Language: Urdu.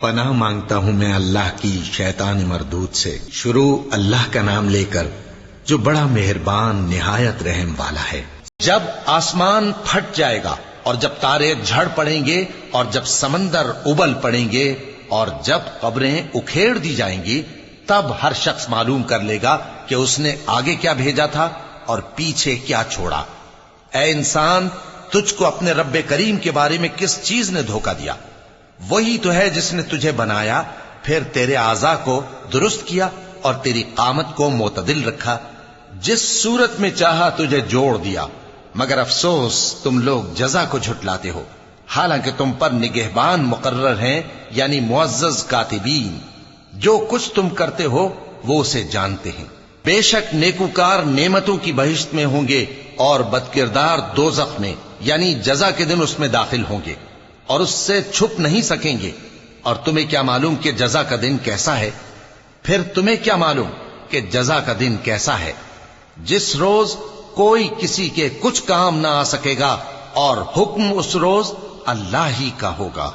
پناہ مانگتا ہوں میں اللہ کی شیطان مردود سے۔ شروع اللہ کا نام لے کر جو بڑا مہربان نہایت رحم والا ہے۔ جب آسمان پھٹ جائے گا اور جب تارے جھڑ پڑیں گے اور جب سمندر ابل پڑیں گے اور جب قبریں اکھیڑ دی جائیں گی، تب ہر شخص معلوم کر لے گا کہ اس نے آگے کیا بھیجا تھا اور پیچھے کیا چھوڑا۔ اے انسان، تجھ کو اپنے رب کریم کے بارے میں کس چیز نے دھوکہ دیا؟ وہی تو ہے جس نے تجھے بنایا، پھر تیرے اعضاء کو درست کیا اور تیری قامت کو معتدل رکھا، جس صورت میں چاہا تجھے جوڑ دیا۔ مگر افسوس تم لوگ جزا کو جھٹلاتے ہو، حالانکہ تم پر نگہبان مقرر ہیں، یعنی معزز کاتبین۔ جو کچھ تم کرتے ہو وہ اسے جانتے ہیں۔ بے شک نیکوکار نعمتوں کی بہشت میں ہوں گے اور بدکردار دوزخ میں، یعنی جزا کے دن اس میں داخل ہوں گے اور اس سے چھپ نہیں سکیں گے۔ اور تمہیں کیا معلوم کہ جزا کا دن کیسا ہے؟ پھر تمہیں کیا معلوم کہ جزا کا دن کیسا ہے؟ جس روز کوئی کسی کے کچھ کام نہ آ سکے گا اور حکم اس روز اللہ ہی کا ہوگا۔